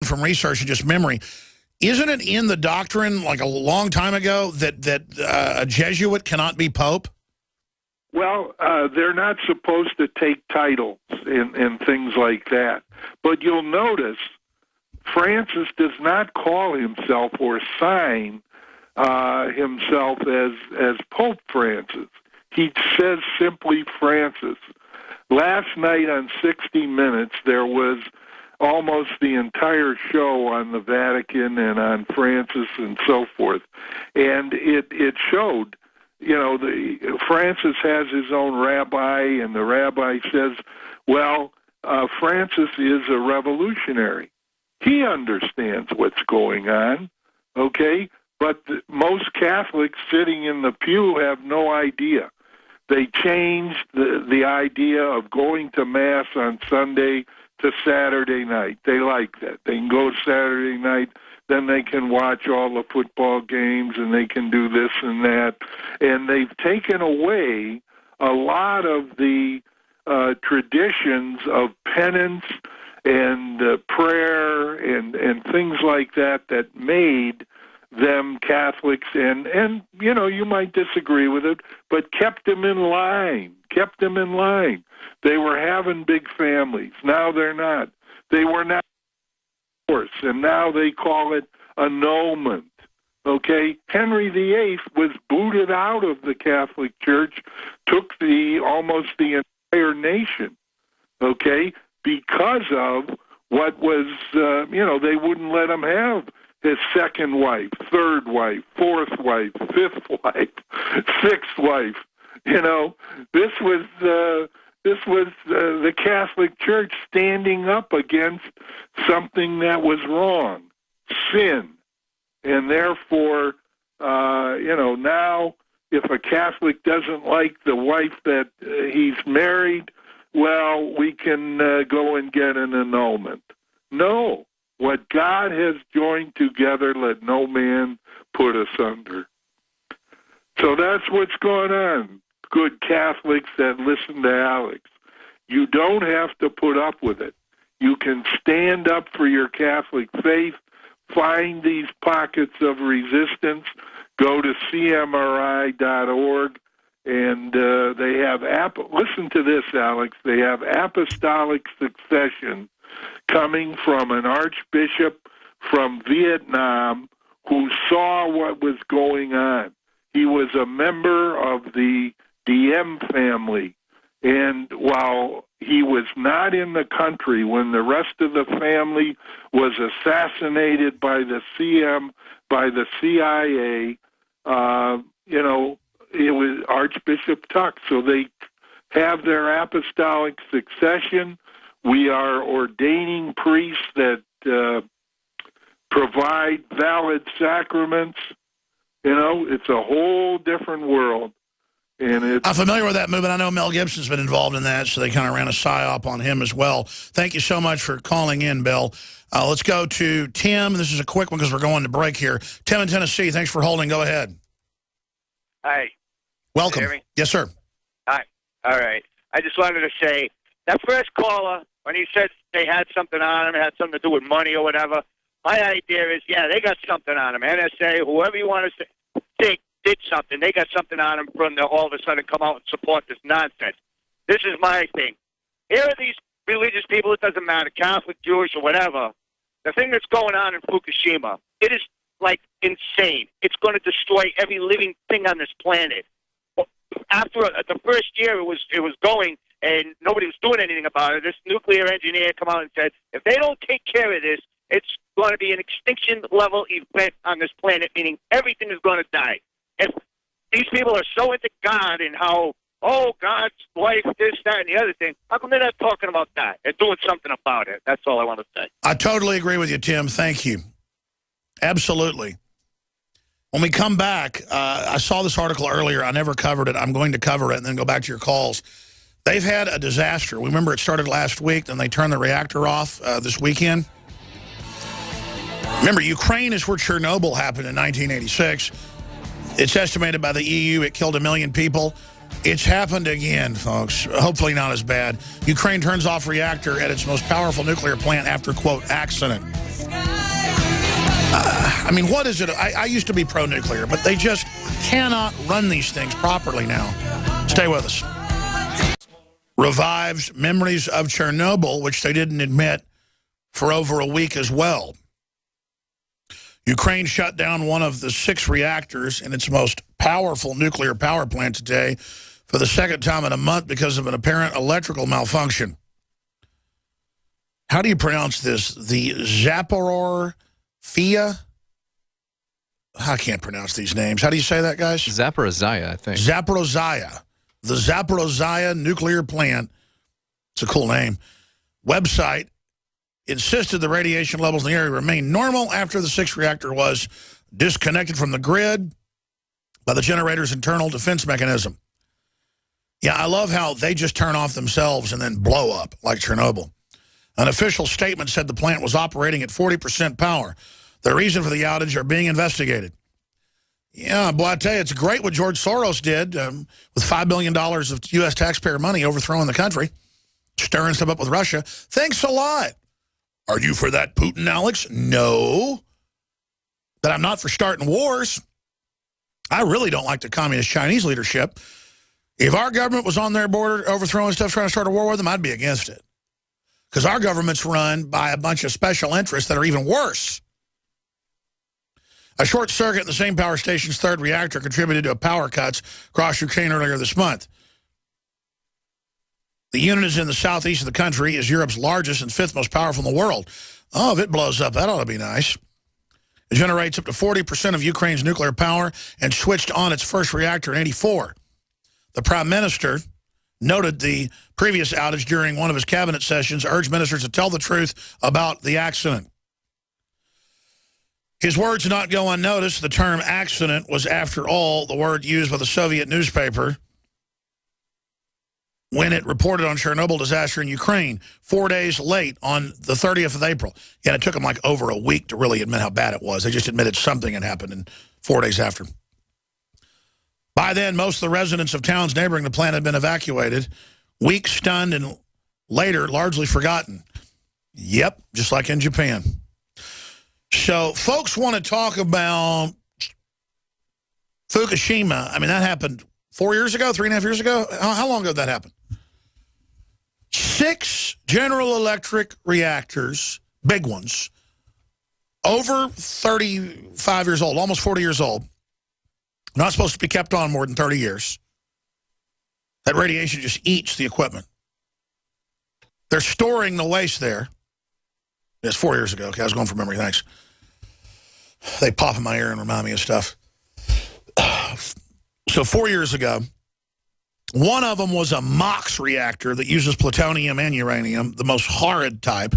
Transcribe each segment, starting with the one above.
from research and just memory. Isn't it in the doctrine, like a long time ago, that a Jesuit cannot be pope? Well, they're not supposed to take titles and things like that. But you'll notice Francis does not call himself or sign himself as Pope Francis. He says simply Francis. Last night on 60 Minutes, there was almost the entire show on the Vatican and on Francis and so forth. And it showed, Francis has his own rabbi, and the rabbi says, well, Francis is a revolutionary. He understands what's going on, okay? But most Catholics sitting in the pew have no idea. They changed the idea of going to Mass on Sunday to Saturday night. They like that. They can go Saturday night, then they can watch all the football games, and they can do this and that. And they've taken away a lot of the traditions of penance and prayer and things like that made them Catholics, and you might disagree with it, but kept them in line. They were having big families. Now they're not. They were not divorced, and now they call it annulment. Okay? Henry VIII was booted out of the Catholic Church, took almost the entire nation, okay, because of what was, they wouldn't let him have his second wife, third wife, fourth wife, fifth wife, sixth wife. This was the Catholic Church standing up against something that was wrong, sin. And therefore, now if a Catholic doesn't like the wife that he's married, well, we can go and get an annulment. No. What God has joined together, let no man put asunder. So that's what's going on, good Catholics that listen to Alex. You don't have to put up with it. You can stand up for your Catholic faith, find these pockets of resistance, go to cmri.org, and they have, listen to this, Alex, they have apostolic succession coming from an archbishop from Vietnam who saw what was going on. He was a member of the Diem family, and while he was not in the country when the rest of the family was assassinated by the CIA, it was Archbishop Tuck. So they have their apostolic succession. We are ordaining priests that provide valid sacraments. It's a whole different world. And I'm familiar with that movement. I know Mel Gibson's been involved in that, so they kind of ran a psyop on him as well. Thank you so much for calling in, Bill. Let's go to Tim. This is a quick one because we're going to break here. Tim in Tennessee, thanks for holding. Go ahead. Hi. Welcome. Can you hear me? Yes, sir. Hi. All right. I just wanted to say, that first caller, when he said they had something on him, it had something to do with money or whatever, my idea is, yeah, they got something on him. NSA, whoever you want to say, did something. They got something on him from all of a sudden come out and support this nonsense. This is my thing. Here are these religious people, it doesn't matter, Catholic, Jewish, or whatever. The thing that's going on in Fukushima, it is, like, insane. It's going to destroy every living thing on this planet. After the first year it was going, and nobody was doing anything about it, this nuclear engineer come out and said, if they don't take care of this, it's going to be an extinction-level event on this planet, meaning everything is going to die. If these people are so into God and how, oh, God's life, this, that, and the other thing, how come they're not talking about that? They're doing something about it. That's all I want to say. I totally agree with you, Tim. Thank you. Absolutely. When we come back, I saw this article earlier. I never covered it. I'm going to cover it and then go back to your calls. They've had a disaster. Remember, it started last week, then they turned the reactor off this weekend. Remember, Ukraine is where Chernobyl happened in 1986. It's estimated by the EU it killed 1 million people. It's happened again, folks. Hopefully not as bad. Ukraine turns off reactor at its most powerful nuclear plant after, quote, accident. I mean, what is it? I used to be pro-nuclear, but they just cannot run these things properly now. Stay with us. Revives memories of Chernobyl, which they didn't admit for over a week as well. Ukraine shut down one of the 6 reactors in its most powerful nuclear power plant today for the second time in a month because of an apparent electrical malfunction. How do you pronounce this? The Zaporizhzhia? I can't pronounce these names. How do you say that, guys? Zaporizhzhia, I think. Zaporizhzhia. The Zaporizhzhia nuclear plant. It's a cool name. Website insisted the radiation levels in the area remained normal after the 6th reactor was disconnected from the grid by the generator's internal defense mechanism. Yeah, I love how they just turn off themselves and then blow up like Chernobyl. An official statement said the plant was operating at 40% power. The reason for the outage are being investigated. Yeah, boy, I tell you, it's great what George Soros did with $5 billion of U.S. taxpayer money overthrowing the country, stirring stuff up with Russia. Thanks a lot. Are you for that, Putin, Alex? No. But I'm not for starting wars. I really don't like the communist Chinese leadership. If our government was on their border overthrowing stuff, trying to start a war with them, I'd be against it. Because our government's run by a bunch of special interests that are even worse. A short circuit in the same power station's 3rd reactor contributed to power cuts across Ukraine earlier this month. The unit is in the southeast of the country, is Europe's largest and 5th most powerful in the world. Oh, if it blows up, that ought to be nice. It generates up to 40% of Ukraine's nuclear power and switched on its first reactor in '84. The Prime Minister noted the previous outage during one of his cabinet sessions, urged ministers to tell the truth about the accident. His words did not go unnoticed. The term accident was, after all, the word used by the Soviet newspaper when it reported on Chernobyl disaster in Ukraine 4 days late on the 30th of April. Yeah, it took them like over a week to really admit how bad it was. They just admitted something had happened in 4 days after. By then, most of the residents of towns neighboring the plant had been evacuated. Weak, stunned, and later largely forgotten. Yep, just like in Japan. So folks want to talk about Fukushima. I mean, that happened 4 years ago, 3.5 years ago. How long ago did that happen? 6 General Electric reactors, big ones, over 35 years old, almost 40 years old. Not supposed to be kept on more than 30 years. That radiation just eats the equipment. They're storing the waste there. It's 4 years ago. Okay, I was going from memory. Thanks. They pop in my ear and remind me of stuff. So 4 years ago, one of them was a MOX reactor that uses plutonium and uranium, the most horrid type.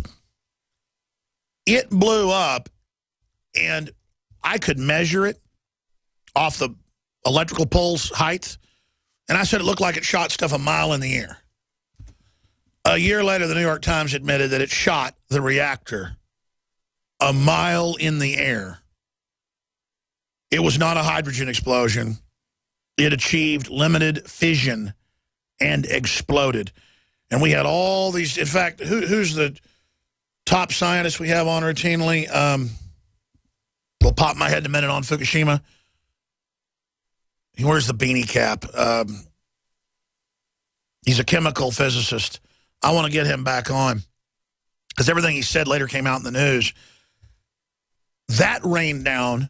It blew up, and I could measure it off the electrical pole's height, and I said it looked like it shot stuff a mile in the air. A year later, the New York Times admitted that it shot the reactor a mile in the air. It was not a hydrogen explosion. It achieved limited fission and exploded. And we had all these, in fact, who's the top scientist we have on routinely? Will pop my head in a minute on Fukushima. He wears the beanie cap. He's a chemical physicist. I want to get him back on because everything he said later came out in the news. That rained down,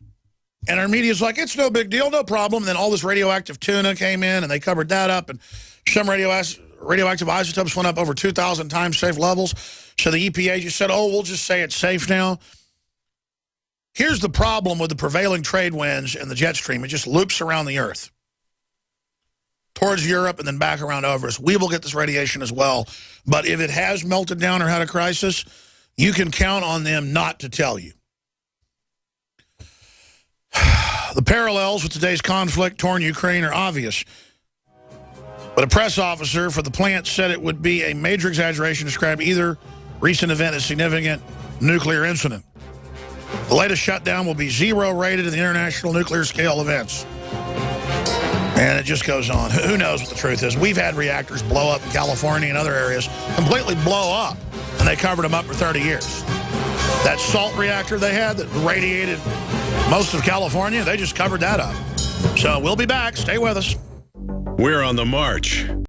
and our media's like, it's no big deal, no problem. And then all this radioactive tuna came in, and they covered that up, and some radioactive isotopes went up over 2,000 times safe levels. So the EPA just said, oh, we'll just say it's safe now. Here's the problem with the prevailing trade winds and the jet stream. It just loops around the Earth towards Europe and then back around over us. We will get this radiation as well. But if it has melted down or had a crisis, you can count on them not to tell you. The parallels with today's conflict-torn Ukraine are obvious. But a press officer for the plant said it would be a major exaggeration to describe either recent event as significant nuclear incident. The latest shutdown will be 0 rated in the international nuclear scale events. And it just goes on. Who knows what the truth is? We've had reactors blow up in California and other areas, completely blow up, and they covered them up for 30 years. That salt reactor they had that radiated most of California, they just covered that up. So we'll be back. Stay with us. We're on the march.